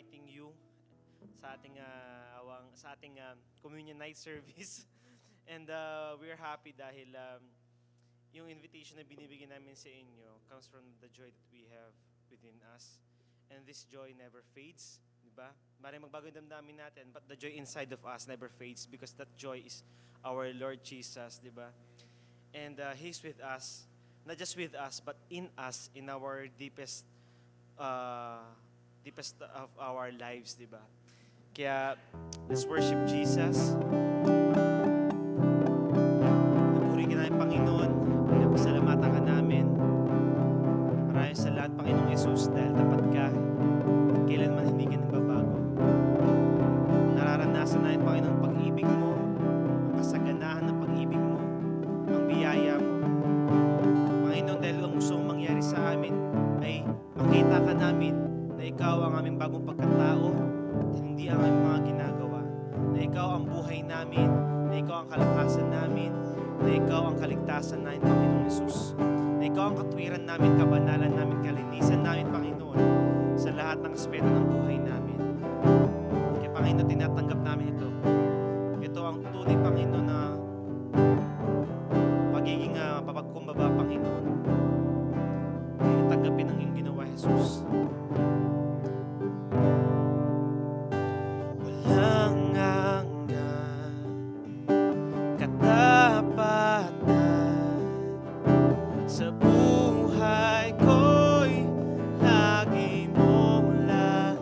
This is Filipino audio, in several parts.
inviting you sa ating communion night service. And we're happy dahil yung invitation na binibigyan namin sa inyo comes from the joy that we have within us. And this joy never fades, di ba? Maring magbago yung damdamin natin, but the joy inside of us never fades because that joy is our Lord Jesus, di ba? And He's with us, not just with us, but in us, in our deepest of our lives, di ba? Kaya, let's worship Jesus. Pinupuri ka namin, Panginoon. Pinapasalamatan ka namin. Maraming salamat, Panginoong Jesus, dahil tapat ka. Kailanman hindi ka nagbabago. Nararanasan namin, Panginoon, pag-ibig mo, ang kasaganahan ng pag-ibig mo, ang biyaya mo. Panginoon, dahil ang gusto mong mangyari sa amin ay makita ka namin na ikaw ang aming bagong pagkatao, hindi ang aming mga ginagawa, na ikaw ang buhay namin, na ikaw ang kalakasan namin, na ikaw ang kaligtasan namin, Panginoon Jesus, na ikaw ang katwiran namin, kabanalan namin, kalinisan namin, Panginoon, sa lahat ng aspeto ng buhay namin. Kaya Panginoon, tinatanggap namin ito. Ito ang tunay, Panginoon, na pagiging papagkumbaba, Panginoon. Ngayon, tanggapin ang iyong ginawa, Jesus. Walang hanggan, katapatan sa buhay ko'y lagi mong laan.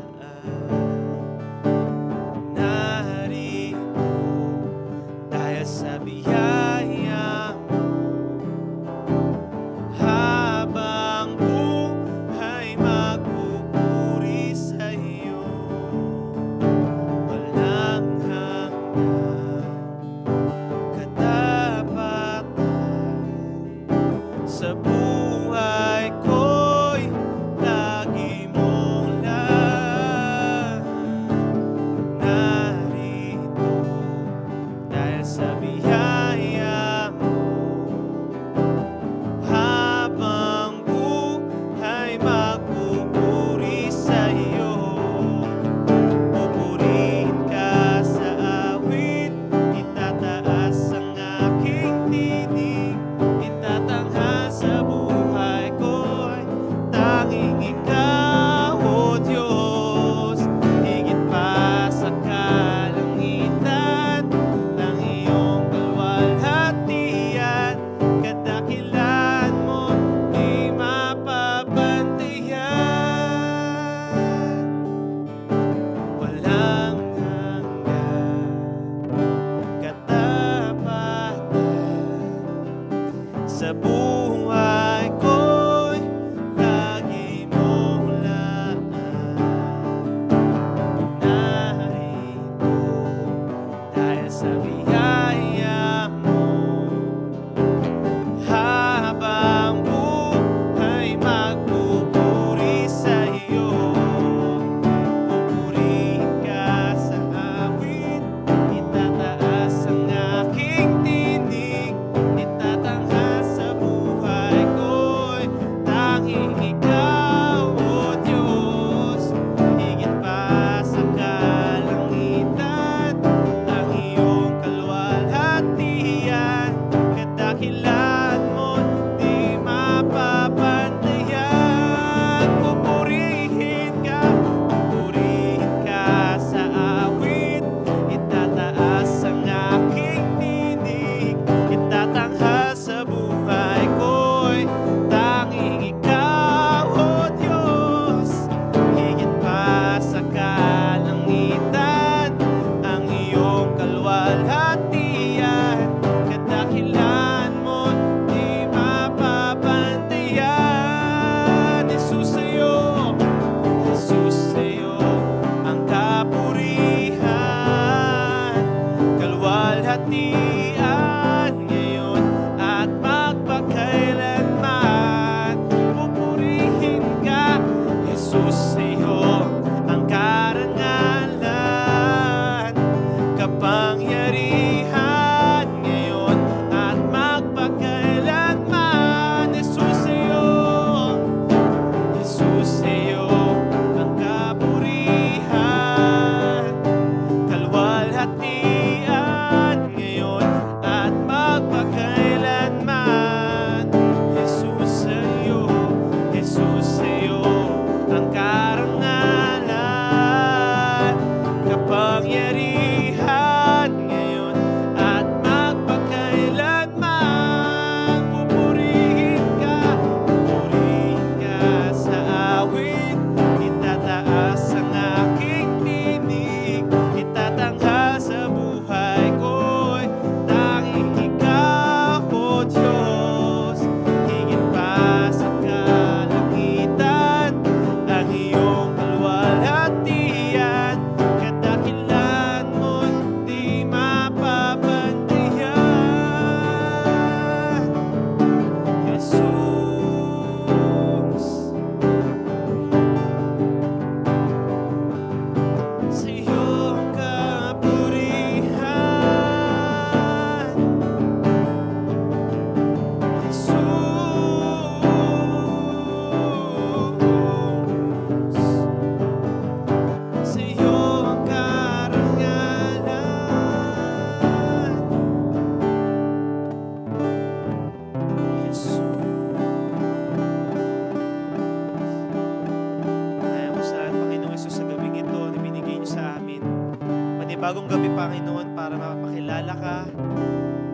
panibagong gabi, Panginoon, para mapakilala ka,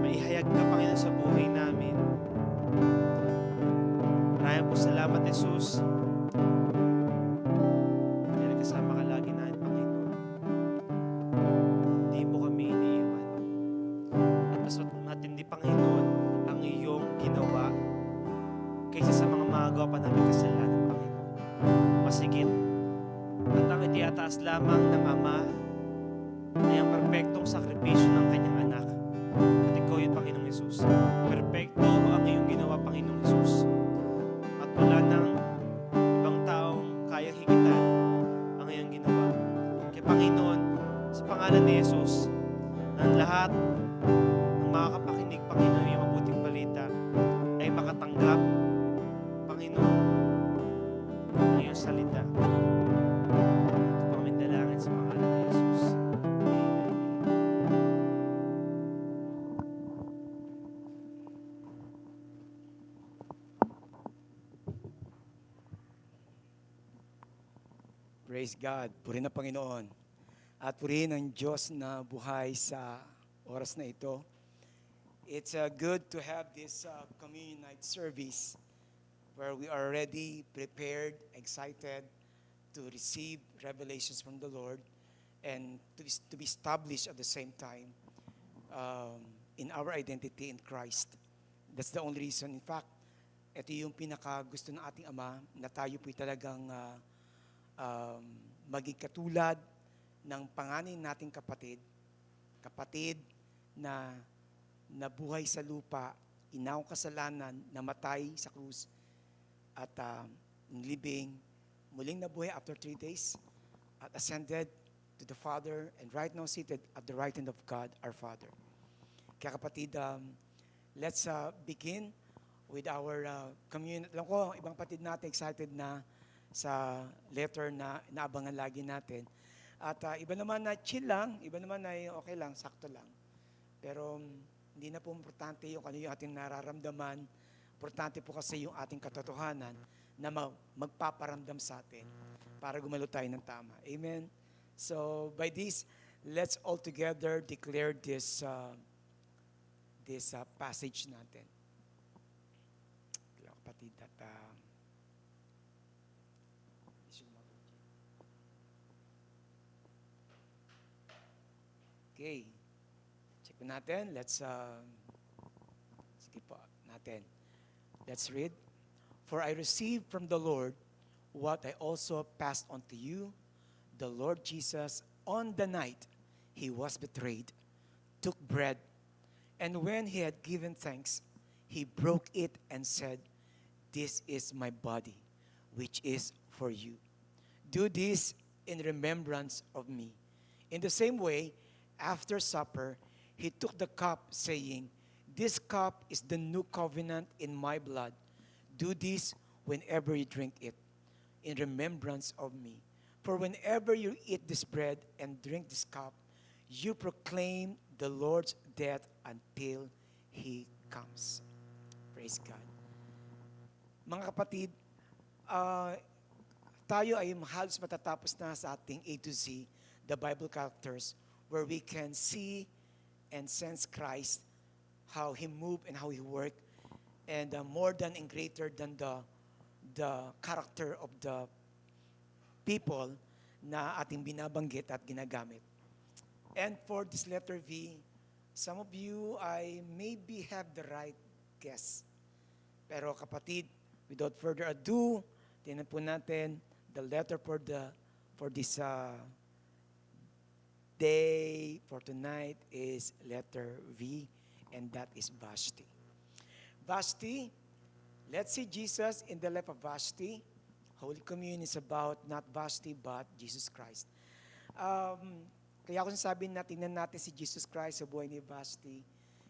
maihayag ka, Panginoon, sa buhay namin. Maraming po salamat, Jesus. Dahil kasama ka lagi namin, Panginoon. Hindi mo kami iniiwan. At mas matindi, Panginoon, ang iyong ginawa kaysa sa mga magawa pa namin kasalanan, Panginoon. Masigit. At ang itiataas lamang ng Ama ay ang perpektong sakripisyo ng kanyang anak. At ikaw yun, Panginoong Jesus. Perpekto ang iyong ginawa, Panginoong Jesus. At wala nang ibang taong kayang higitan ang iyong ginawa. Kaya, Panginoon, sa pangalan ni Jesus, ng lahat ng makakapakinig, Panginoon, yung mabuting balita ay makatanggap, Panginoon, ng iyong salita. Ito po aming dalangin sa pangalan ni Jesus. Amen. Praise God. Purihin ang Panginoon. At purihin ang Diyos na buhay sa oras na ito. It's good to have this communion night service where we are already prepared, excited to receive revelations from the Lord and to be established at the same time in our identity in Christ. That's the only reason. In fact, ito yung pinaka-gusto ng ating Ama na tayo po'y talagang maging katulad ng panganay nating kapatid na nabuhay sa lupa, inawang kasalanan, namatay sa krus, at nilibing, muling nabuhay after 3 days, at ascended to the Father, and right now seated at the right hand of God, our Father. Kaya kapatid, let's begin with our communion. Alam ko, ibang kapatid natin excited na sa letter na inaabangan lagi natin. At iba naman na chill lang, iba naman na okay lang, sakto lang. Pero hindi na po importante yung ano yung ating nararamdaman. Importante po kasi yung ating katotohanan na magpaparamdam sa atin para gumalo tayo ng tama. Amen? So by this, let's all together declare this passage natin. Kapatid, at okay. Check po natin. Sige po natin. Let's read. For I received from the Lord what I also passed on to you. The Lord Jesus, on the night he was betrayed, took bread, and when he had given thanks, he broke it and said, "This is my body, which is for you. Do this in remembrance of me." In the same way, after supper, he took the cup, saying, "This cup is the new covenant in my blood. Do this whenever you drink it, in remembrance of me. For whenever you eat this bread and drink this cup, you proclaim the Lord's death until He comes." Praise God. Mga kapatid, tayo ay halos matatapos na sa ating A to Z, the Bible characters, where we can see and sense Christ, how He moved and how He worked, and more than and greater than the character of the people na ating binabanggit at ginagamit. And for this letter V, some of you I maybe have the right guess. Pero kapatid, without further ado, tingnan po natin the letter for this day for tonight is letter V, and that is Vashti. Vashti, let's see Jesus in the life of Vashti. Holy Communion is about not Vashti but Jesus Christ. Kaya kung sabihin na tingnan natin si Jesus Christ sa buhay ni Vashti,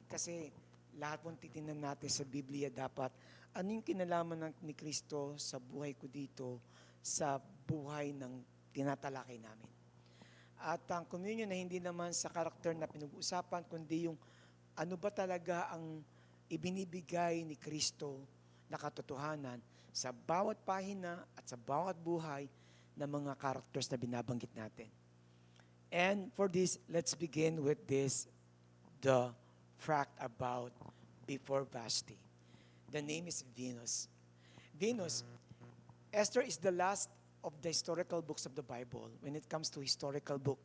kasi lahat pong titingnan natin sa Biblia dapat, ano yung kinalaman ni Kristo sa buhay ko dito, sa buhay ng tinatalakay namin. At ang communion na hindi naman sa karakter na pinag-uusapan, kundi yung ano ba talaga ang ibinibigay ni Kristo na katotohanan sa bawat pahina at sa bawat buhay ng mga characters na binabanggit natin. And for this, let's begin with the fact about before Vashti. The name is Venus. Venus, Esther is the last of the historical books of the Bible. When it comes to historical book,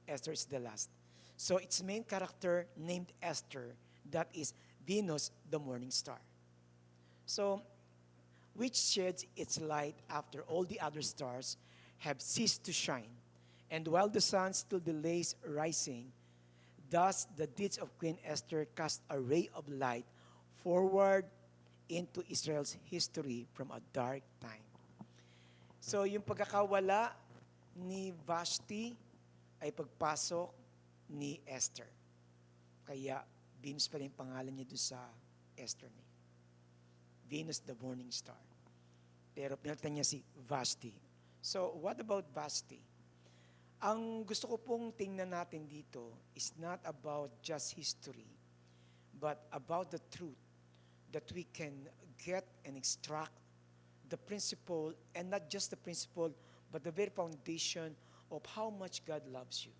Esther is the last. So its main character named Esther, that is Venus, the morning star. So, which sheds its light after all the other stars have ceased to shine. And while the sun still delays rising, thus the deeds of Queen Esther cast a ray of light forward into Israel's history from a dark time. So yung pagkakawala ni Vashti ay pagpasok ni Esther. Kaya Venus pa rin yung pangalan niya doon sa Esther niya. Venus, the morning star. Pero pinalitan niya si Vashti. So what about Vashti? Ang gusto ko pong tingnan natin dito is not about just history, but about the truth that we can get and extract the principle, and not just the principle, but the very foundation of how much God loves you.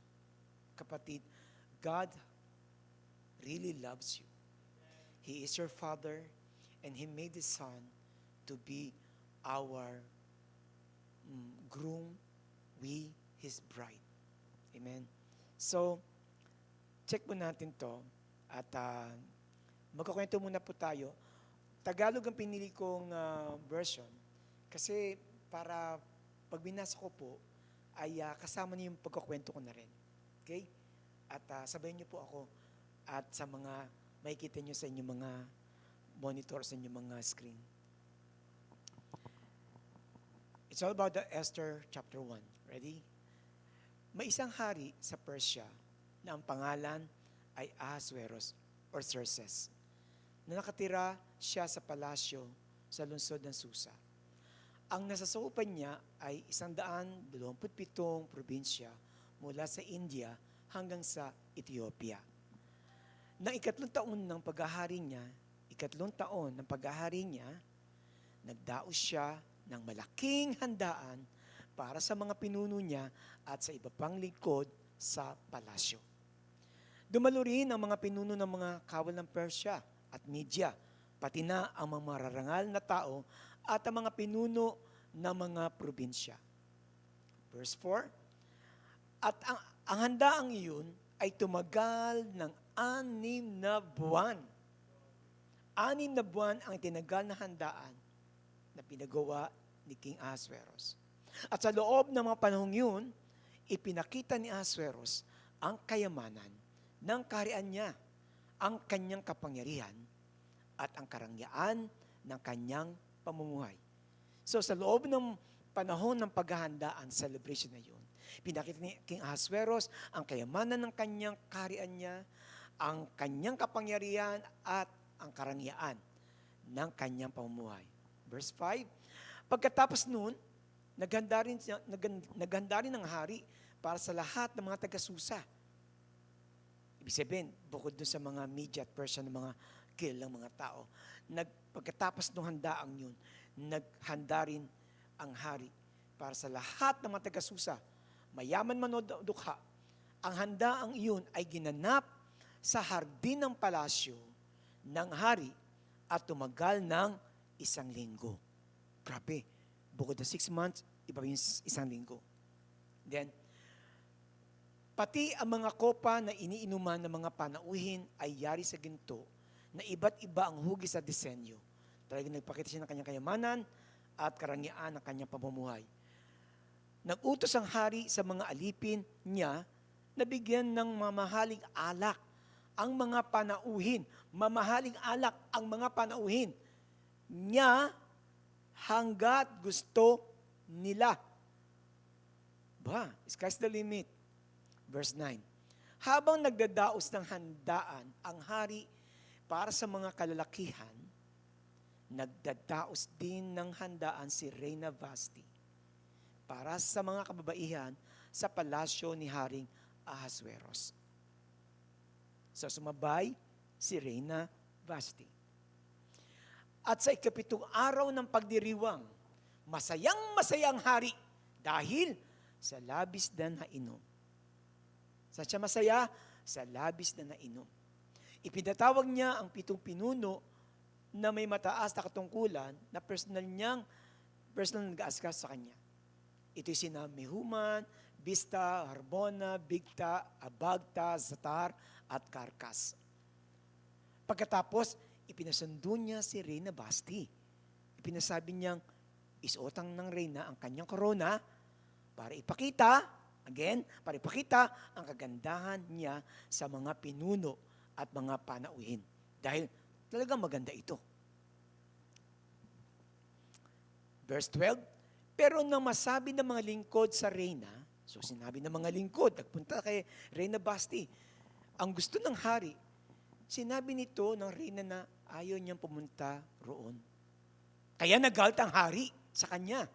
Kapatid, God really loves you. He is your Father, and He made His Son to be our groom, we His bride. Amen? So, check po natin to at magkakwento muna po tayo. Tagalog ang pinili kong version kasi para pag binasa ko po ay kasama niyo yung pagkakwento ko na rin. Okay? At sabayin niyo po ako at sa mga makikita niyo sa inyong mga monitor, sa inyong mga screen. It's all about the Esther chapter 1. Ready? May isang hari sa Persia na ang pangalan ay Ahasuerus or Xerxes, na nakatira siya sa palasyo sa lungsod ng Susa. Ang nasasakupan niya ay 127 probinsya mula sa India hanggang sa Ethiopia. Nang ikatlong taon ng paghahari niya, nagdaos siya ng malaking handaan para sa mga pinuno niya at sa iba pang lingkod sa palasyo. Dumalo rin ang mga pinuno ng mga kawal ng Persya at Media, pati na ang mga mararangal na tao at ang mga pinuno ng mga probinsya. Verse 4, at ang handaang iyon ay tumagal ng 6 na buwan. 6 na buwan ang tinagal na handaan na pinagawa ni King Ahasuerus. At sa loob ng mga panahong yun, ipinakita ni Ahasuerus ang kayamanan ng kaharian niya, ang kanyang kapangyarihan, at ang karangyaan ng kanyang pamumuhay. So sa loob ng panahon ng paghahandaan, celebration na yun, pinakita ni King Ahasuerus ang kayamanan ng kanyang kaharian niya, ang kanyang kapangyarihan, at ang karangyaan ng kanyang pamumuhay. Verse 5, pagkatapos nun, naghanda rin ang hari para sa lahat ng mga taga-Susa. Ibig sabihin, bukod doon sa mga Media at Persia ng mga kilalang mga tao, pagkatapos ng handaang yun, naghanda rin ang hari para sa lahat ng mga taga-Susa, mayaman man o dukha. Ang handaang iyon ay ginanap sa hardin ng palasyo ng hari at tumagal ng 1 linggo. Grabe. Bukod na 6 months, iba yung 1 linggo. Then, pati ang mga kopa na iniinuman ng mga panauhin ay yari sa ginto na iba't iba ang hugis at disenyo. Talagang nagpakita siya ng kanyang kayamanan at karangyaan ng kanyang pamumuhay. Nag-utos ang hari sa mga alipin niya na bigyan ng mamahaling alak ang mga panauhin. Mamahaling alak ang mga panauhin niya hanggat gusto nila. Sky's the limit. Verse 9. Habang nagdadaos ng handaan ang hari para sa mga kalalakihan, nagdadaos din ng handaan si Reyna Vashti para sa mga kababaihan sa palasyo ni Haring Ahasuerus. So sumabay si Reyna Vashti. At sa 7 araw ng pagdiriwang, masayang-masayang hari dahil sa labis na nainom. Saan siya masaya? Sa labis na nainom. Ipinatawag niya ang 7 pinuno na may mataas na katungkulan na personal nag-aaskas sa kanya. Ito'y sina Mehuman, Bista, Harbona, Bigta, Abagta, Zatar, at Karkas. Pagkatapos, ipinasundo niya si Reyna Basti. Ipinasabi niyang isuotang ng Reyna ang kanyang korona para ipakita ang kagandahan niya sa mga pinuno at mga panauhin. Dahil talagang maganda ito. Verse 12, pero nang masabi ng mga lingkod sa Reyna, so sinabi ng mga lingkod, nagpunta kay Reyna Basti, ang gusto ng hari, sinabi nito ng Reyna na ayaw niyang pumunta roon. Kaya nagalit ang hari sa kanya.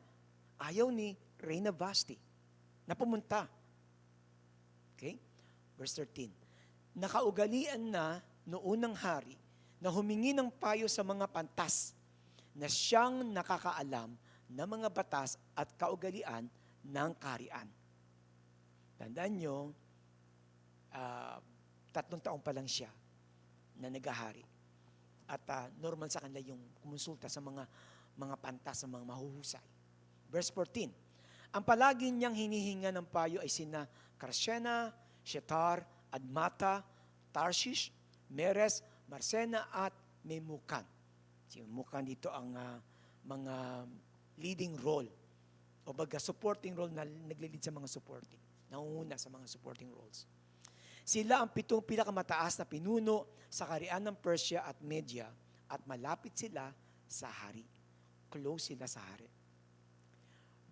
Ayaw ni Reyna Basti na pumunta. Okay? Verse 13. Nakaugalian na noon ng hari na humingi ng payo sa mga pantas na siyang nakakaalam ng mga batas at kaugalian ng kaharian. Tandaan nyo, 3 taon pa lang siya na nagahari. At normal sa kanila yung kumonsulta sa mga pantas, sa mga mahuhusay. Verse 14, ang palagi niyang hinihinga ng payo ay sina Karshena, Shetar, Admata, Tarshish, Meres, Marsena at Memukan. Si Memukan dito ang mga leading role o baga supporting role na naglilid sa mga supporting. Nangunguna sa mga supporting roles. Sila ang 7 pinakamataas na pinuno sa kaharian ng Persia at Media at malapit sila sa hari. Close sila sa hari.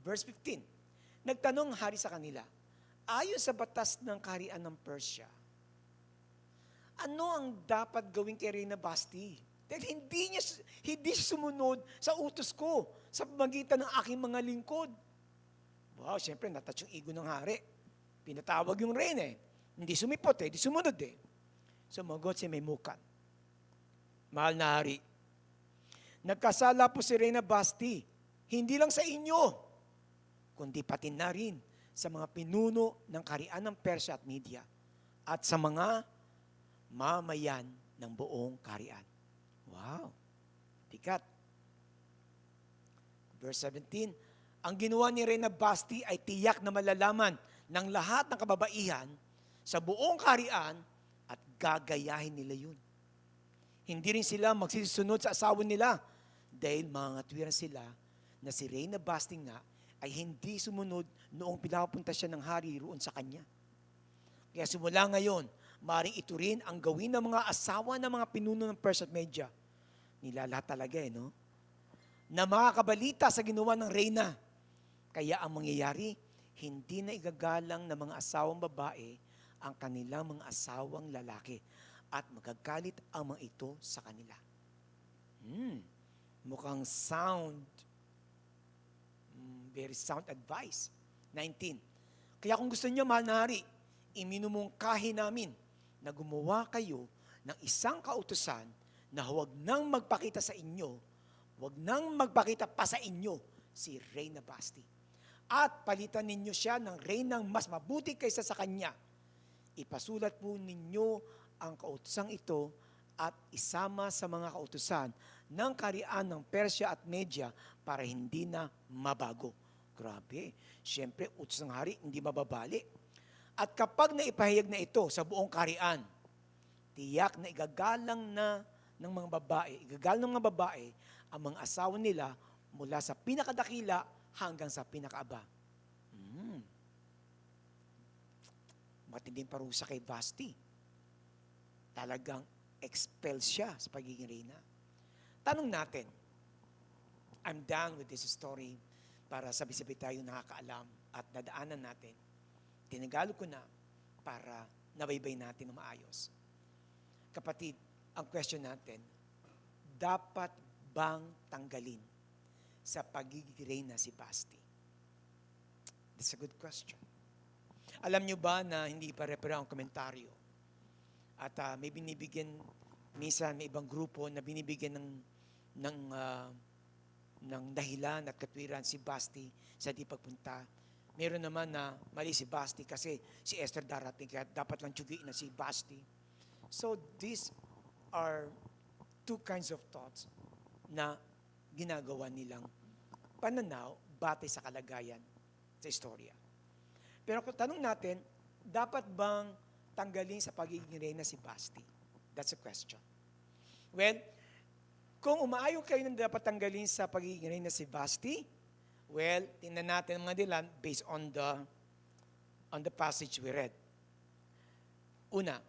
Verse 15, nagtanong ang hari sa kanila, ayon sa batas ng kaharian ng Persia, ano ang dapat gawin kay Reyna Basti? Dahil hindi siya sumunod sa utos ko sa pamagitan ng aking mga lingkod. Wow, siyempre natouch yung ego ng hari. Pinatawag yung Reyna eh. Hindi sumipot eh, hindi sumunod eh. Sumagot si Memukan. Mahal na hari, nagkasala po si Reyna Basti, hindi lang sa inyo, kundi pati na rin sa mga pinuno ng kaharian ng Persia at Media at sa mga mamayan ng buong kaharian. Wow, bigat. Verse 17, ang ginawa ni Reyna Basti ay tiyak na malalaman ng lahat ng kababaihan sa buong kaharian at gagayahin nila yun. Hindi rin sila magsisunod sa asawa nila dahil mga tuwiran sila na si Reyna Basti nga ay hindi sumunod noong pinapunta siya ng hari roon sa kanya. Kaya simula ngayon, maaaring ito rin ang gawin ng mga asawa ng mga pinuno ng Persia at Media. Nilalahat talaga no? Na makakabalita sa ginawa ng Reyna. Kaya ang mangyayari, hindi na igagalang ng mga asawang babae ang kanilang mga asawang lalaki at magagalit ang mga ito sa kanila. Mukhang very sound advice. 19. Kaya kung gusto niyo, mahal na hari, iminumungkahi namin na gumawa kayo ng isang kautusan na huwag nang magpakita sa inyo, huwag nang magpakita pa sa inyo si Reyna Basti. At palitan ninyo siya ng reynang mas mabuti kaysa sa kanya. Ipasulat po ninyo ang kautusang ito at isama sa mga kautusan ng kaharian ng Persia at Media para hindi na mabago. Grabe. Siyempre, utos ng hari, hindi mababali. At kapag naipahayag na ito sa buong kaharian, tiyak na igagalang ng mga babae ang mga asawa nila mula sa pinakadakila hanggang sa pinakaaba. Matinding parusa kay Basti. Talagang expel siya sa pagiging reyna. Tanong natin, I'm done with this story para sabi-sabi tayo nakakaalam at nadaanan natin. Tinagalog ko na para nabaybay natin ng maayos. Kapatid, ang question natin, dapat bang tanggalin sa pagiging reyna si Basti? That's a good question. Alam nyo ba na hindi pare-pareho ang komentaryo? At may binibigyan, minsan may ibang grupo na binibigyan ng dahilan at katwiran si Basti sa di pagpunta Meron naman na mali si Basti kasi si Esther darating kaya dapat lang tsugiin na si Basti. So these are two kinds of thoughts na ginagawa nilang pananaw batay sa kalagayan sa istorya. Pero kung tanong natin, dapat bang tanggalin sa pagiging reyna si Basti? That's a question. Well, kung umaayon kayo na dapat tanggalin sa pagiging reyna si Basti, well, tingnan natin mga dilan based on the passage we read. Una,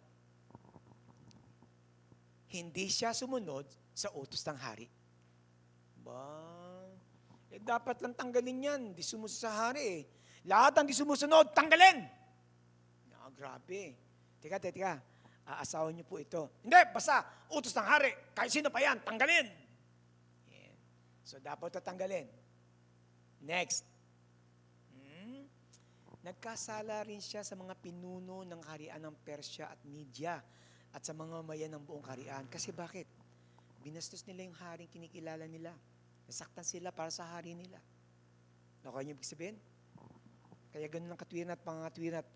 hindi siya sumunod sa utos ng hari. Dapat lang tanggalin yan. Di sumusunod sa hari eh. Lahat ang di sumusunod, tanggalin! Grabe. Teka. Aasawan niyo po ito. Hindi, basta utos ng hari. Kahit sino pa yan, tanggalin! Yan. So, dapat tatanggalin. Next. Nagkasala rin siya sa mga pinuno ng harian ng Persya at Media at sa mga mayan ng buong harian. Kasi bakit? Binastos nila yung haring kinikilala nila. Nasaktan sila para sa hari nila. Nakuha niyo ibig sabihin? Kaya ganun ang katwiran at pangatwiran at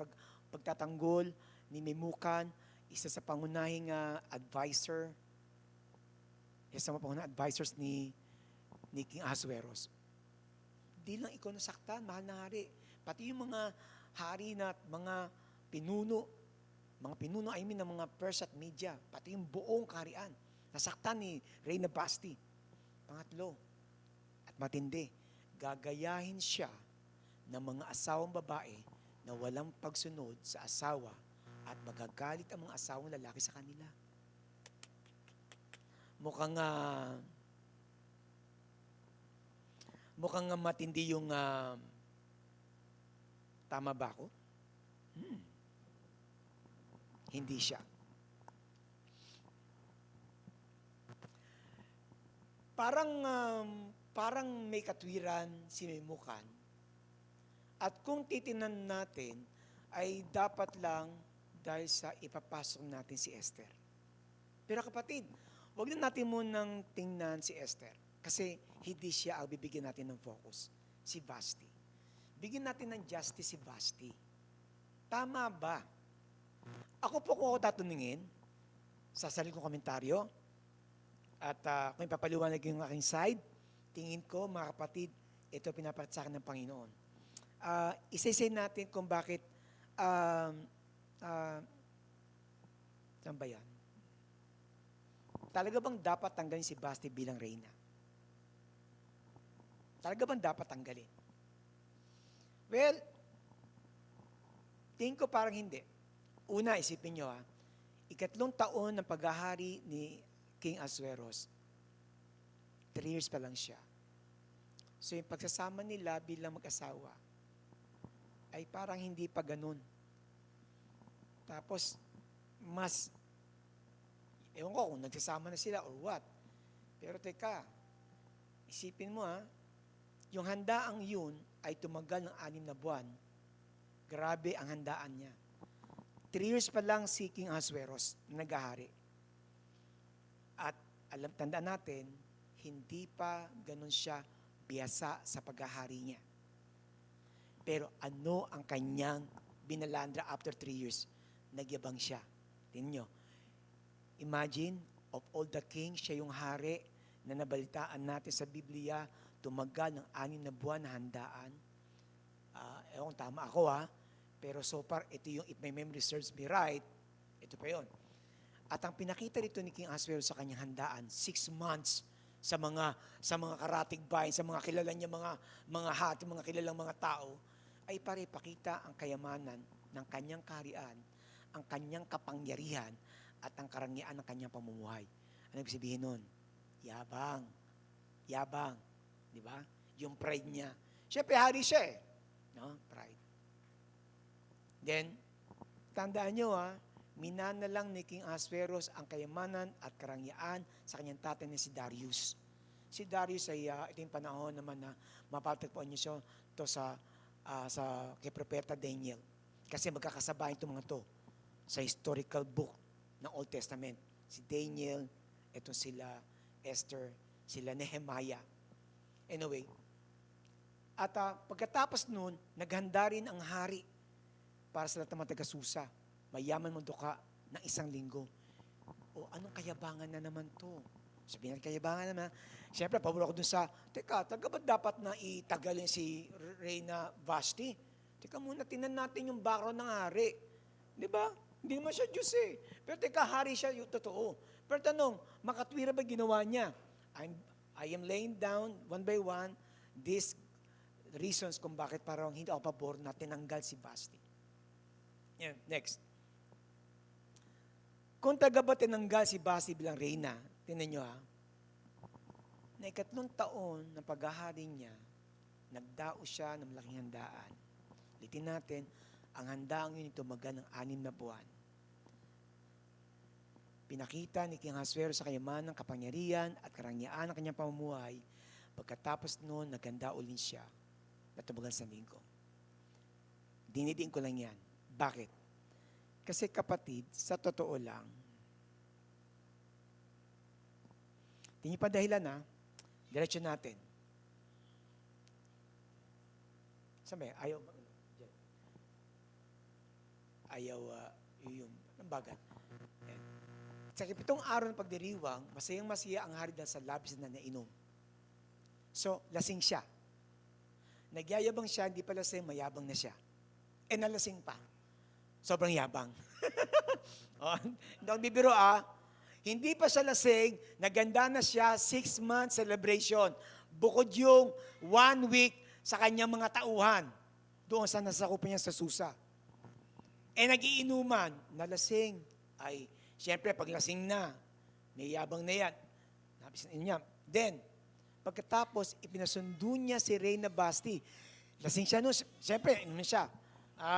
pagtatanggol ni Memucan, isa sa pangunahing advisor, isa sa mga pangunahing advisors ni King Ahasuerus. Di lang ikaw nasaktan, mahal na hari. Pati yung mga hari na mga pinuno ng mga Persia at Media, pati yung buong kaharian, nasaktan ni Reyna Basti. Pangatlo, at matindi, gagayahin siya ng mga asawang babae na walang pagsunod sa asawa at magagalit ang mga asawang lalaki sa kanila. Mukhang matindi yung tama ba ako? Hindi siya. Parang may katwiran si Memucan. At kung titinan natin, ay dapat lang dahil sa ipapasok natin si Esther. Pero kapatid, huwag na natin munang tingnan si Esther. Kasi hindi siya ang bibigyan natin ng focus. Si Basti. Bigyan natin ng justice si Basti. Tama ba? Ako po kung ako tatuningin, sa sarili kong komentaryo, at kung ipapaliwanag yung aking side, tingin ko, mga kapatid, ito pinaparat sa akin ng Panginoon. Isa-isay natin kung bakit, saan ba yan? Talaga bang dapat tanggalin si Basti bilang reyna? Talaga bang dapat tanggalin? Well, tingin ko parang hindi. Una, isipin nyo ikatlong taon ng paghahari ni King Ahasuerus, 3 years pa lang siya. So yung pagsasama nila bilang mag-asawa ay parang hindi pa ganun. Tapos, ewan ko kung nagsasama na sila or what. Pero teka, isipin mo yung handaang yun ay tumagal ng 6 na buwan. Grabe ang handaan niya. 3 years pa lang si King Ahasuerus na naghahari. At tandaan natin, hindi pa ganun siya biyasa sa paghahari niya. Pero ano ang kanyang binalandra after 3 years? Nagyabang siya. Tingnan nyo. Imagine, of all the kings, siya yung hari na nabalitaan natin sa Biblia, tumagal ng 6 na buwan na handaan. Ewan, tama ako pero so far, ito yung, if my memory serves me right, ito pa yun. At ang pinakita rito ni King Ahasuerus sa kanyang handaan, 6 months sa mga karatig bayan, sa mga kilala niya, mga hati, mga kilalang mga tao, ay para ipakita ang kayamanan ng kanyang kaharian, ang kanyang kapangyarihan, at ang karangyaan ng kanyang pamumuhay. Ano ibig sabihin nun? Yabang. Di ba? Yung pride niya. Siyempre, hari siya no? Pride. Then, tandaan nyo minana lang ni King Ahasuerus ang kayamanan at karangyaan sa kanyang tatay na si Darius. Si Darius ay ito yung panahon naman na mapatagpuan niyo siya to sa kay Propeta Daniel. Kasi magkakasabay itong mga to sa historical book ng Old Testament. Si Daniel, itong sila Esther, sila Nehemiah. Anyway, At pagkatapos nun, naghanda rin ang hari para sa lahat ng mga taga-Susa. Mayaman mo ka ng 1 linggo. O anong kayabangan na naman to? Sabihin natin kayabangan naman. Siyempre, pabor ako dun sa, teka, ba't dapat na itagalin si Reyna Vashti? Teka muna, tinan natin yung background ng hari. Di ba? Hindi naman siya Diyos eh. Pero teka, hari siya, yung totoo. Pero tanong, makatwira ba ginawa niya? I am laying down, one by one, these reasons kung bakit parang hindi ako pabor na tinanggal si Vashti. Yeah, next. Kung taga ba tinanggal si Vashti bilang reyna, tingnan nyo na 3 taon ng paghahari niya, nagdao siya ng malaking handaan. Litin natin, ang handaang yun tumagal ng 6 na buwan. Pinakita ni King Ahasuerus sa kayamanan ng kapangyarihan at karangyaan ng kanyang pamumuhay. Pagkatapos noon, naganda ulit siya na tumagal sa linggo. Dinidiin ko lang yan. Bakit? Kasi kapatid, sa totoo lang, hindi pa dahilan diretso natin. Sabi, ayaw, yung bagat. Sa 7 araw ng pagdiriwang, masayang-masaya ang hari dahil sa labis na nainom. So, lasing siya. Nagyayabang siya, hindi pa lasing, mayabang na siya. Nalasing pa. Sobrang yabang. Hindi ako bibiro hindi pa siya lasing, naganda na siya, 6-month celebration. Bukod yung 1 week sa kanyang mga tauhan. Doon sa nasakupan niya sa Susa. Nagiinuman, nalasing. Ay, siyempre, pag lasing na, may yabang na yan. Nabisin niya. Then, pagkatapos, ipinasundo niya si Reyna Vashti. Lasing siya nun. Siyempre, inumin siya.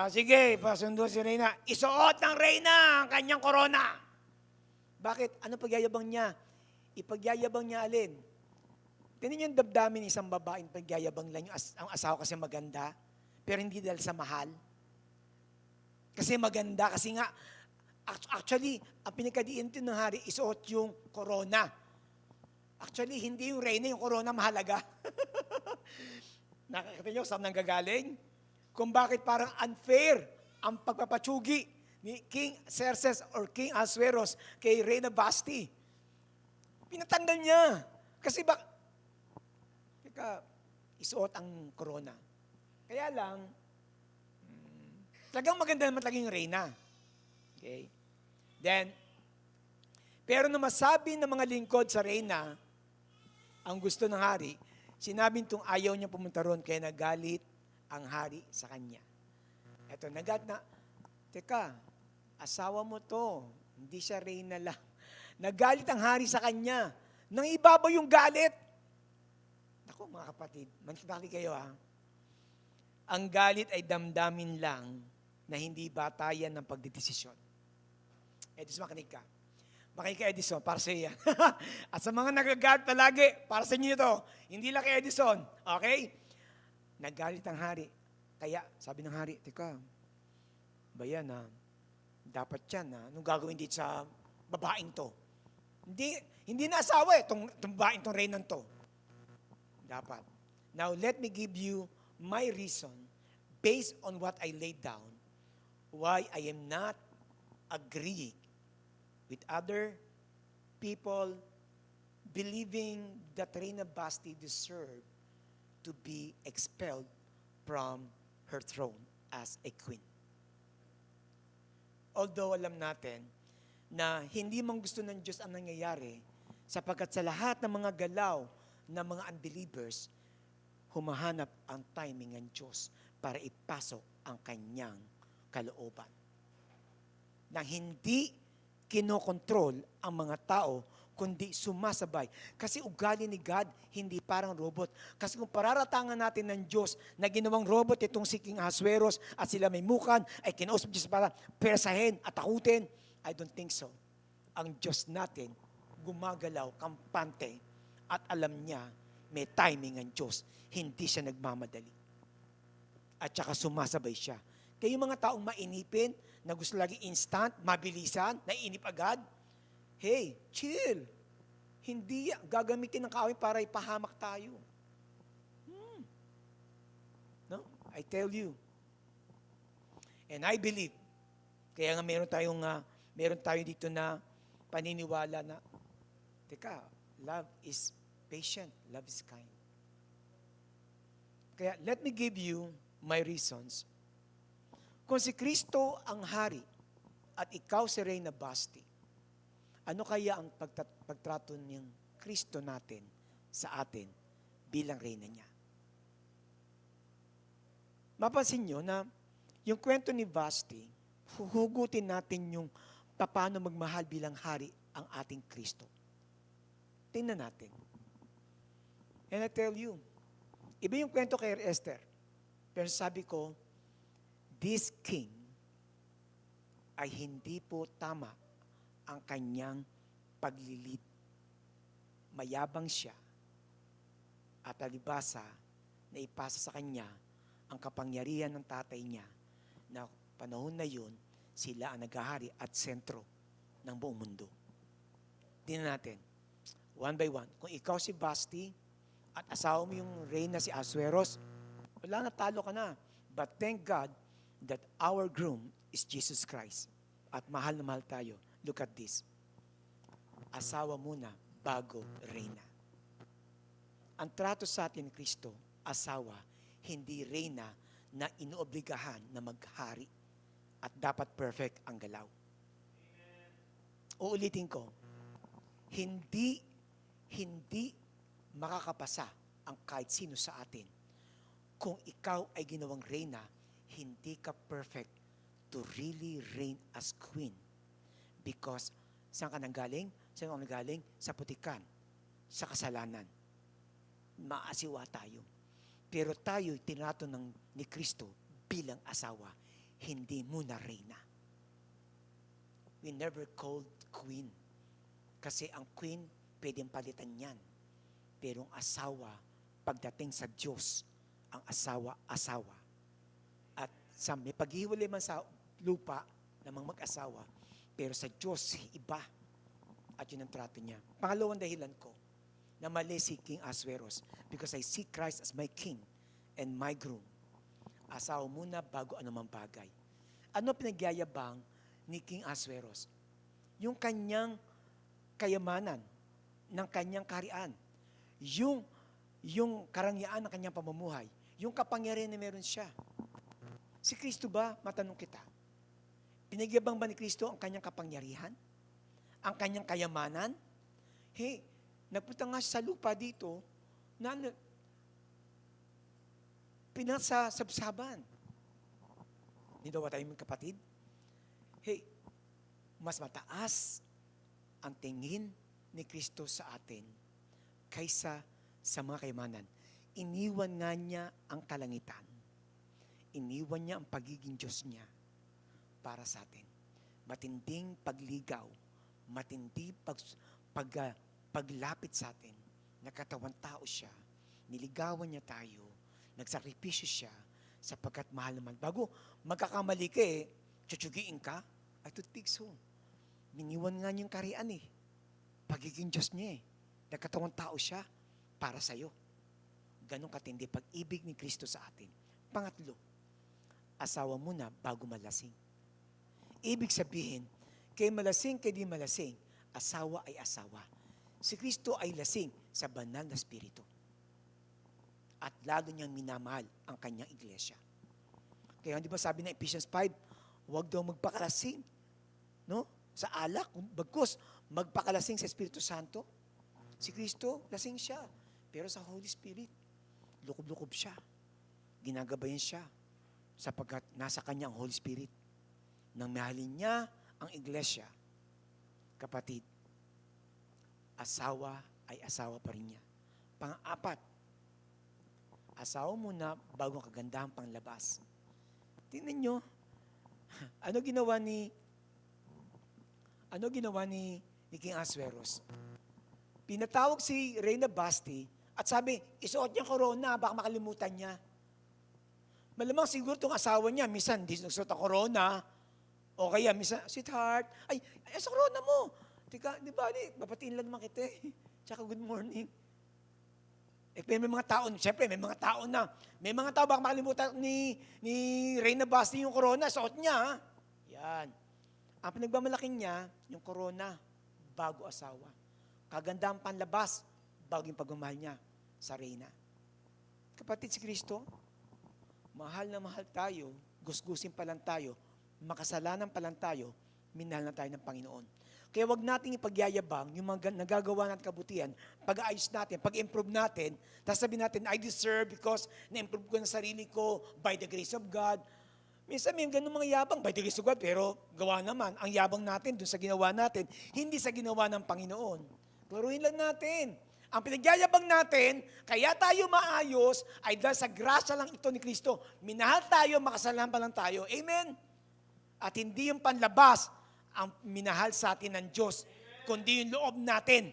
Sige, pasundo si Reyna. Isuot ng Reyna ang kanyang korona. Bakit? Ano pagyayabang niya? Ipagyayabang niya alin? Tingnan niyo yung damdamin ng isang babaeng pagyayabang lang yung ang asawa kasi maganda, pero hindi dahil sa mahal. Kasi maganda, kasi nga, actually, ang pinagkadiin ng hari, isuot yung korona. Actually, hindi yung Reyna, yung korona mahalaga. Nakakita niyo saan nanggagaling? Kung bakit parang unfair ang pagpapatsugi ni King Xerxes or King Ahasuerus kay Reyna Vashti. Pinatanggal niya. Kasi isuot ang korona. Kaya lang, talagang maganda naman talaga yung Reyna. Okay? Then, pero nung masabi ng mga lingkod sa Reyna, ang gusto ng hari, sinabing itong ayaw niya pumunta ron, kaya nagalit ang hari sa kanya. Eto, teka, asawa mo to, hindi siya reyna lang. Nagalit ang hari sa kanya. Nang ibabaw yung galit. Naku mga kapatid, manikmaki kayo Ang galit ay damdamin lang na hindi batayan ng pagdidesisyon. Edison, makinig ka. Makinig ka, Edison, para sa iyo yan. At sa mga nagagalit palagi, para sa inyo ito, hindi lang kay Edison. Okay? Nagalit ang hari. Kaya, sabi ng hari, teka, bayan dapat yan anong gagawin dito sa babaeng to? Hindi na asawa itong babaeng tong Reyna to. Dapat. Now, let me give you my reason based on what I laid down why I am not agreeing with other people believing that Reyna Vashti deserved to be expelled from her throne as a queen. Although alam natin na hindi man gusto ng Diyos ang nangyayari, sapagkat sa lahat ng mga galaw ng mga unbelievers, humahanap ang timing ng Diyos para ipasok ang kanyang kalooban. Nang hindi kinokontrol ang mga tao, kundi sumasabay. Kasi ugali ni God, hindi parang robot. Kasi kung pararatangan natin ng Diyos na ginawang robot itong si King Ahasuerus at sila may mukan, ay kinausap Diyos para persahin at takutin, I don't think so. Ang Diyos natin, gumagalaw, kampante, at alam niya, may timing ang Diyos. Hindi siya nagmamadali. At saka sumasabay siya. Kaya yung mga taong mainipin, na gusto lagi instant, mabilisan, naiinip agad, hey, chill. Hindi gagamitin ng kaaway para ipahamak tayo. I tell you. And I believe, kaya nga meron tayo dito na paniniwala na, teka, love is patient, love is kind. Kaya let me give you my reasons. Kung si Kristo ang hari at ikaw si Reyna Basti, ano kaya ang pagtrato ng Kristo natin sa atin bilang reyna niya? Mapansin nyo na yung kwento ni Basti, huhugutin natin yung paano magmahal bilang hari ang ating Kristo. Tingnan natin. And I tell you, iba yung kwento kay Esther. Pero sabi ko, this king ay hindi po tama ang kanyang paglilid. Mayabang siya at alibasa na ipasa sa kanya ang kapangyarihan ng tatay niya na panahon na yun, sila ang naghahari at sentro ng buong mundo. Tingnan natin, one by one. Kung ikaw si Basti at asawa mo yung reyna si Asueros, wala na, talo ka na. But thank God that our groom is Jesus Christ. At mahal na mahal tayo. Look at this. Asawa muna bago reyna. Ang trato sa atin ni Kristo, asawa, hindi reyna na inuobligahan na maghari at dapat perfect ang galaw. Uulitin ko, hindi makakapasa ang kahit sino sa atin. Kung ikaw ay ginawang reyna, hindi ka perfect to really reign as queen. Because, saan ka nanggaling? Saan ka nanggaling? Sa putikan, sa kasalanan. Maasiwa tayo. Pero tayo tinato ni Kristo bilang asawa, hindi muna reyna. We never called queen. Kasi ang queen, pwedeng palitan yan. Pero ang asawa, pagdating sa Diyos, ang asawa. At sa may paghiwalay man sa lupa ng mag-asawa, pero sa Diyos, iba. At yun ang trato niya. Pangalawang dahilan ko, na mali si King Asueros, because I see Christ as my king and my groom. Asawa muna bago anumang bagay. Ano pinagyayabang ni King Asueros? Yung kanyang kayamanan, ng kanyang kaharian, yung karangyaan ng kanyang pamumuhay, yung kapangyarihan na meron siya. Si Kristo ba, matanong kita, pinagyabang ba ni Kristo ang kanyang kapangyarihan? Ang kanyang kayamanan? Hey, nagpunta nga siya sa lupa dito na pinasabsaban. Hindi daw tayo mga kapatid? Hey, mas mataas ang tingin ni Kristo sa atin kaysa sa mga kayamanan. Iniwan nga niya ang kalangitan. Iniwan niya ang pagiging Diyos niya para sa atin. Matinding pagligaw, matindi paglapit sa atin. Nagkatawang tao siya. Niligawan niya tayo. Nagsakripisyo siya sapagkat mahal naman. Bago magkakamali ka tsutyugiin ka, I don't think so. Miniwan nga niyang karian Pagiging Diyos niya Nagkatawang tao siya para sa'yo. Ganon katindi pag-ibig ni Kristo sa atin. Pangatlo, asawa muna bago malasing. Ibig sabihin, kay malasing, kay di malasing, asawa ay asawa. Si Kristo ay lasing sa banal na spirito. At lalo niyang minamahal ang kanyang iglesia. Kaya di ba sabi ng Ephesians 5, huwag daw magpakalasing. No? Sa alak, bagkus, magpakalasing sa Espiritu Santo. Si Kristo, lasing siya. Pero sa Holy Spirit, lukob-lukob siya. Ginagabayan siya sapagkat nasa kanya ang Holy Spirit. Nang mahalin niya ang iglesia, kapatid, asawa ay asawa pa rin niya. Pang-apat, asawa muna bago ang kagandahang panglabas. Tingnan nyo, ano ginawa ni King Asueros? Pinatawag si Reyna Basti at sabi, isuot niya corona, baka makalimutan niya. Malamang siguro itong asawa niya, minsan hindi nagsuot ang corona, o kaya minsan, sweetheart, ay sa corona mo. Tika, di ba, babatiin lang naman kita Tsaka good morning. May mga tao, siyempre may mga tao na, may mga tao baka makalimutan ni Reyna Basti yung corona, suot niya. Ha? Yan. Ang pinagmamalaking niya, yung corona, bago asawa. Kagandang panlabas, bago yung pagmamahal niya sa Reyna. Kapatid, si Kristo, mahal na mahal tayo, gusgusin pa lang tayo, makasalanan pa lang tayo, minahal na tayo ng Panginoon. Kaya wag nating ipagyayabang yung mga nagagawa natin kabutihan, pag-aayos natin, pag-improve natin, tapos sabihin natin, I deserve because na-improve ko na sarili ko by the grace of God. Minsan may ganun mga yabang, by the grace of God, pero gawa naman, ang yabang natin dun sa ginawa natin, hindi sa ginawa ng Panginoon. Klaruhin lang natin. Ang pinagyayabang natin, kaya tayo maayos, ay dahil sa grasya lang ito ni Kristo. Minahal tayo, makasalanan pa lang tayo. Amen? At hindi yung panlabas ang minahal sa atin ng Diyos, kundi yung loob natin.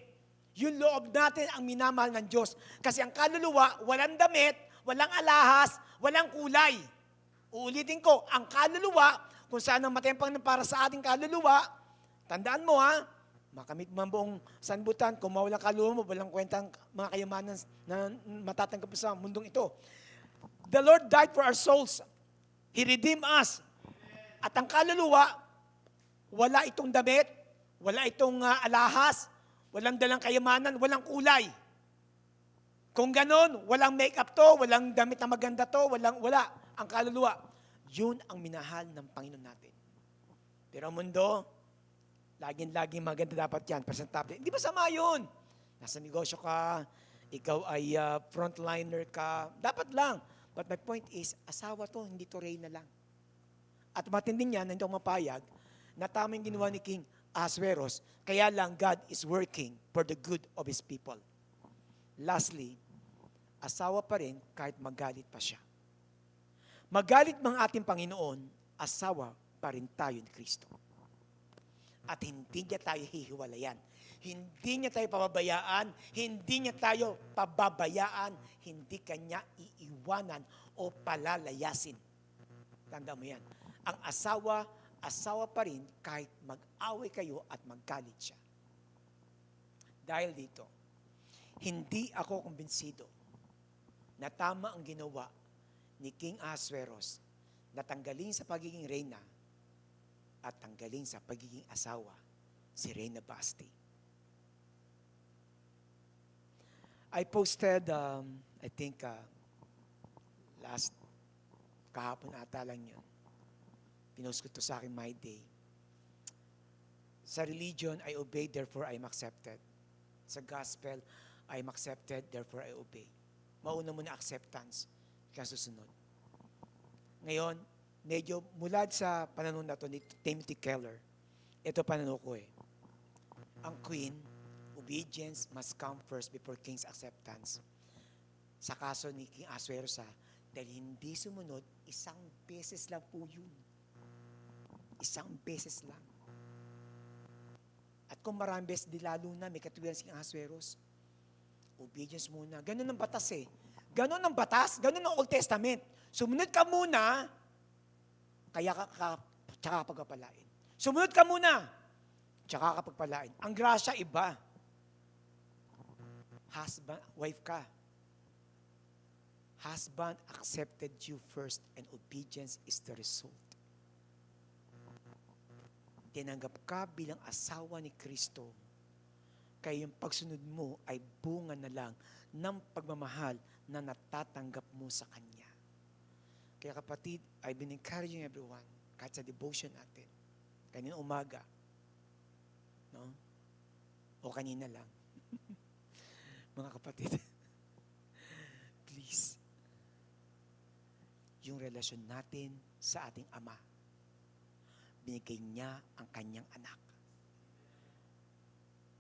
Yung loob natin ang minamahal ng Diyos. Kasi ang kaluluwa, walang damit, walang alahas, walang kulay. Uulitin ko, ang kaluluwa, kung saan ang matempang para sa ating kaluluwa, tandaan mo ha, makamit mo ang buong sanbutan, kung mawalang kaluluwa mo, walang kwentang mga kayamanan na matatanggap sa mundong ito. The Lord died for our souls. He redeemed us. At ang kaluluwa, wala itong damit, wala itong alahas, walang dalang kayamanan, walang kulay. Kung ganon, walang makeup to, walang damit na maganda to, wala. Ang kaluluwa, yun ang minahal ng Panginoon natin. Pero ang mundo, laging maganda dapat yan, presentable. Hindi masama yun. Nasa negosyo ka, ikaw ay frontliner ka, dapat lang. But my point is, asawa to, hindi to Reyna lang. At matindi niya, hindi ako mapayag, na tama yung ginawa ni King Ahasuerus, kaya lang God is working for the good of His people. Lastly, asawa pa rin kahit magalit pa siya. Magalit mang ating Panginoon, asawa pa rin tayo ni Kristo. At hindi niya tayo hihiwalayan. Hindi niya tayo pababayaan, hindi niya tayo pababayaan, hindi kanya iiwanan o palalayasin. Tanda mo yan. Ang asawa pa rin kahit mag-away kayo at maggalit siya. Dahil dito, hindi ako kumbinsido na tama ang ginawa ni King Ahasuerus na tanggalin sa pagiging reyna at tanggalin sa pagiging asawa si Reyna Basti. I posted, I think, kahapon ata lang yun. Pinost ko to sa akin my day. Sa religion, I obey, therefore I am accepted. Sa gospel, I am accepted, therefore I obey. Mauna muna acceptance, kaya susunod. Ngayon, medyo mula sa pananaw na to ni Timothy Keller, ito pananaw ko eh. Ang queen, obedience must come first before king's acceptance. Sa kaso ni King Ahasuerus, dahil hindi sumunod, isang beses lang po yun. Isang beses lang. At kung maraming beses, di lalo na may katuwiran si King Ahasuerus. Obedience muna. Ganun ang batas eh. Ganun ang batas, ganun ang Old Testament. Sumunod ka muna, kaya tsaka pagpapalain. Sumunod ka muna, tsaka ka pagpalain. Ang grasya iba. Husband, wife ka. Husband accepted you first and obedience is the result. Tinanggap ka bilang asawa ni Kristo, kaya yung pagsunod mo ay bunga na lang ng pagmamahal na natatanggap mo sa Kanya. Kaya kapatid, I've been encouraging everyone, kahit sa devotion natin, kanina umaga, no? O kanina lang. Mga kapatid, please, yung relasyon natin sa ating Ama, binigay niya ang kanyang anak.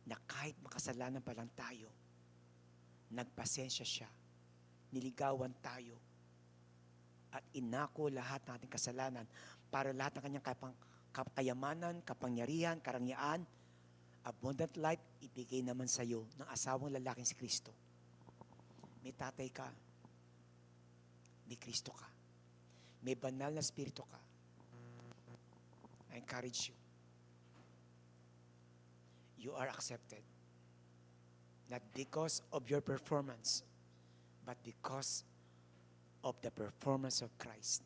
Na kahit makasalanan pa lang tayo, nagpasensya siya, niligawan tayo, at inako lahat ng ating kasalanan para lahat ng kanyang kayamanan, kapangyarihan, karangyaan, abundant life, ibigay naman sa iyo ng asawang lalaking si Kristo. May tatay ka, may Kristo ka, may banal na spirito ka. I encourage you. You are accepted. Not because of your performance, but because of the performance of Christ.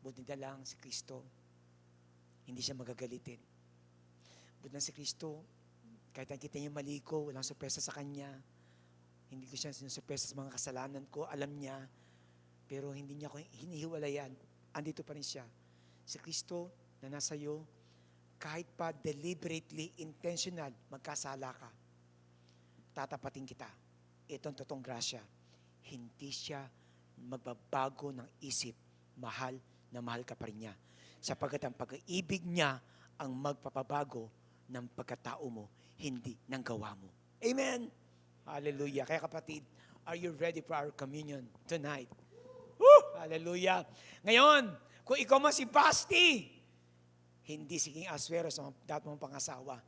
Buti na lang si Kristo, hindi siya magagalitin. Buti na si Kristo, kahit nakita niya mali ko, walang sorpresa sa Kanya. Hindi ko siya sinusurpresa sa mga kasalanan ko, alam niya. Pero hindi niya ako hinihiwalayan. Andito pa rin siya. Si Kristo na nasa iyo, kahit pa deliberately, intentional, magkasala ka, tatapatin kita. Ito ang totoong grasya. Hindi siya magbabago ng isip. Mahal na mahal ka pa rin niya. Sapagkat ang pag-ibig niya ang magpapabago ng pagkatao mo, hindi ng gawa mo. Amen! Hallelujah. Kaya kapatid, are you ready for our communion tonight? Woo! Hallelujah. Ngayon, kung ikaw man si Basti, hindi si King Asuero sa dati mong pangasawa.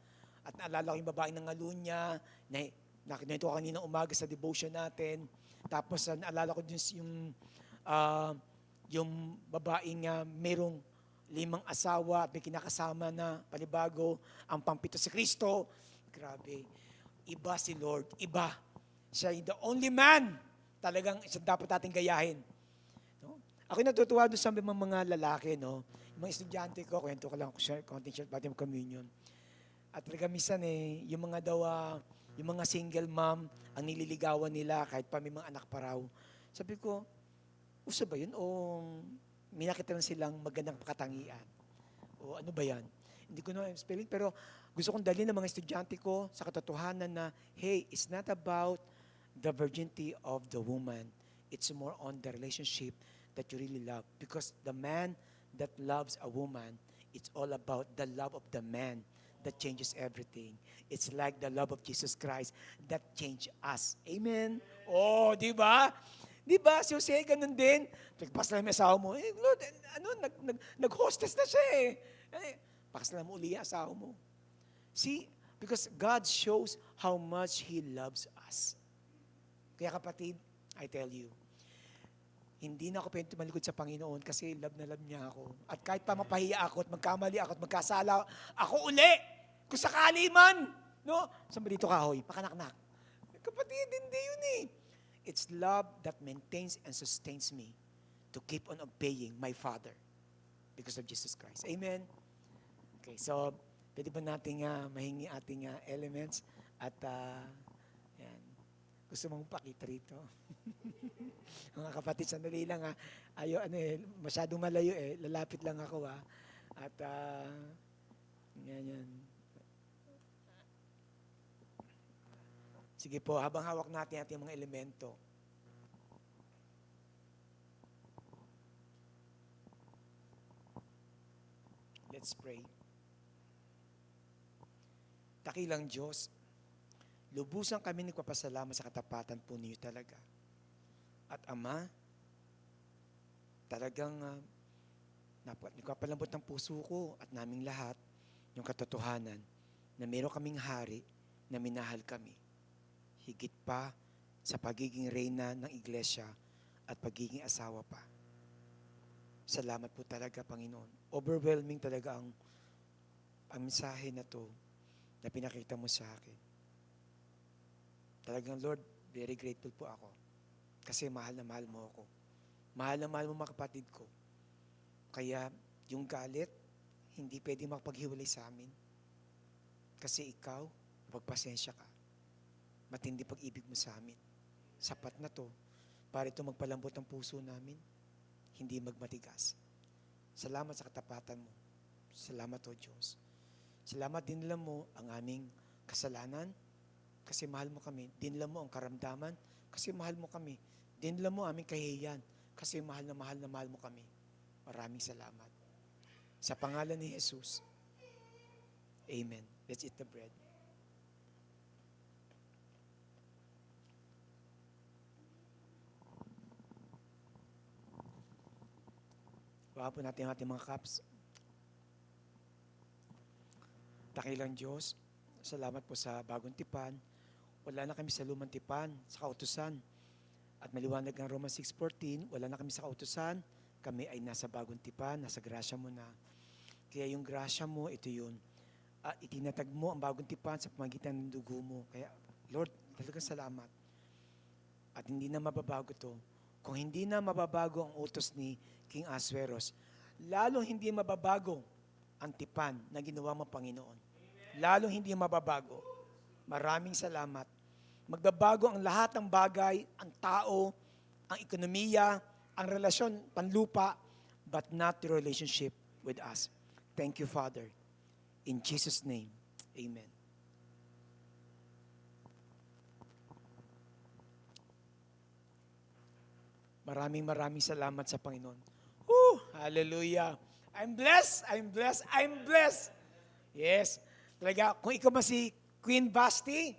At naalala ko yung babae ng Alunya, na nakinito ko kanina umaga sa devotion natin. Tapos naalala ko din yung babaeng merong 5 asawa at may kinakasama na panibago, ang pampito si Kristo. Grabe. Iba si Lord. Iba. Siya the only man. Talagang siya dapat natin gayahin. No? Ako natutuwa doon sa mga lalaki, no? Yung mga estudyante ko, kwento ko lang, konting short body of communion. At talaga minsan yung mga daw, yung mga single mom, ang nililigawan nila kahit pa may mga anak pa raw. Sabi ko, uso ba yun? O may nakita lang silang magandang katangian? O ano ba yan? Hindi ko na spelling, pero gusto kong dalhin ng mga estudyante ko sa katotohanan na, hey, it's not about the virginity of the woman. It's more on the relationship that you really love. Because the man that loves a woman, it's all about the love of the man that changes everything. It's like the love of Jesus Christ that changed us. Amen? Oh, di ba? Di ba? Si Jose, ganun din. Pagpasal mo asawa mo, Lord, nag-hostess na siya pakasal mo uli ang asawa mo. See, because God shows how much He loves us. Kaya kapatid, I tell you, hindi na ako pwede tumalikod sa Panginoon kasi love na love niya ako. At kahit pa mapahiya ako at magkamali ako at magkasala ako uli, kung sakali man, no? Saan ba dito kahoy? Pakanaknak. Kapatid, hindi yun It's love that maintains and sustains me to keep on obeying my Father because of Jesus Christ. Amen? Okay, so, pwede ba nating mahingi ating elements at yan. Gusto mong pakita rito? Mga kapatid, sandali lang masyadong malayo lalapit lang ako at yan. Sige po, habang hawak natin ating mga elemento. Let's pray. Dakilang Diyos, lubusan kami nagpapasalamat sa katapatan po niyo talaga. At Ama, talagang nagpapalambot ng puso ko at naming lahat yung katotohanan na meron kaming hari na minahal kami. Higit pa sa pagiging reyna ng iglesia at pagiging asawa pa. Salamat po talaga, Panginoon. Overwhelming talaga ang mensahe na to na pinakita mo sa akin. Talagang, Lord, very grateful po ako. Kasi mahal na mahal mo ako. Mahal na mahal mo mga kapatid ko. Kaya yung galit, hindi pwede makapaghiwalay sa amin. Kasi ikaw, pagpasensya ka. Matindi pag-ibig mo sa amin. Sapat na to para ito magpalambot ang puso namin, hindi magmatigas. Salamat sa katapatan mo. Salamat o Diyos. Salamat dinala mo ang aming kasalanan kasi mahal mo kami. Dinala mo ang karamdaman kasi mahal mo kami. Dinala mo aming kahihiyan kasi mahal na mahal mo kami. Maraming salamat. Sa pangalan ni Jesus. Amen. Let's eat the bread. Baka po natin ang ating mga cups. Dakilang Diyos, salamat po sa bagong tipan. Wala na kami sa lumang tipan, sa kautusan. At maliwanag ng Romans 6:14, wala na kami sa kautusan. Kami ay nasa bagong tipan, nasa grasya mo na. Kaya yung grasya mo, ito yun. Itinatag mo ang bagong tipan sa pamagitan ng dugo mo. Kaya, Lord, talagang salamat. At hindi na mababago to. Kung hindi na mababago ang utos ni King Ahasuerus, lalo hindi mababago ang tipan na ginawa mo, Panginoon. Lalo hindi mababago. Maraming salamat. Magbabago ang lahat ng bagay, ang tao, ang ekonomiya, ang relasyon, panlupa, but not the relationship with us. Thank you, Father. In Jesus' name, amen. Maraming salamat sa Panginoon. Hallelujah. I'm blessed, I'm blessed, I'm blessed. Yes. Talaga, kung ikaw man si Queen Vashti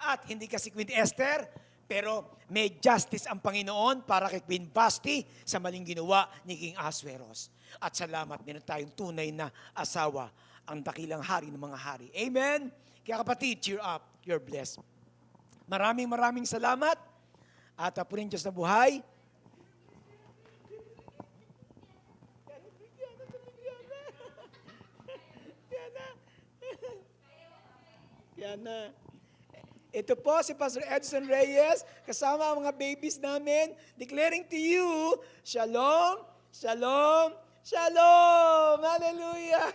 at hindi ka si Queen Esther, pero may justice ang Panginoon para kay Queen Vashti sa maling ginawa ni King Ahasuerus. At salamat, meron tayong tunay na asawa, ang dakilang hari ng mga hari. Amen? Kaya kapatid, cheer up. You're blessed. Maraming salamat. At po rin Diyos na buhay. Yan na. Ito po si Pastor Edson Reyes, kasama ang mga babies namin, declaring to you, Shalom, Shalom, Shalom! Hallelujah!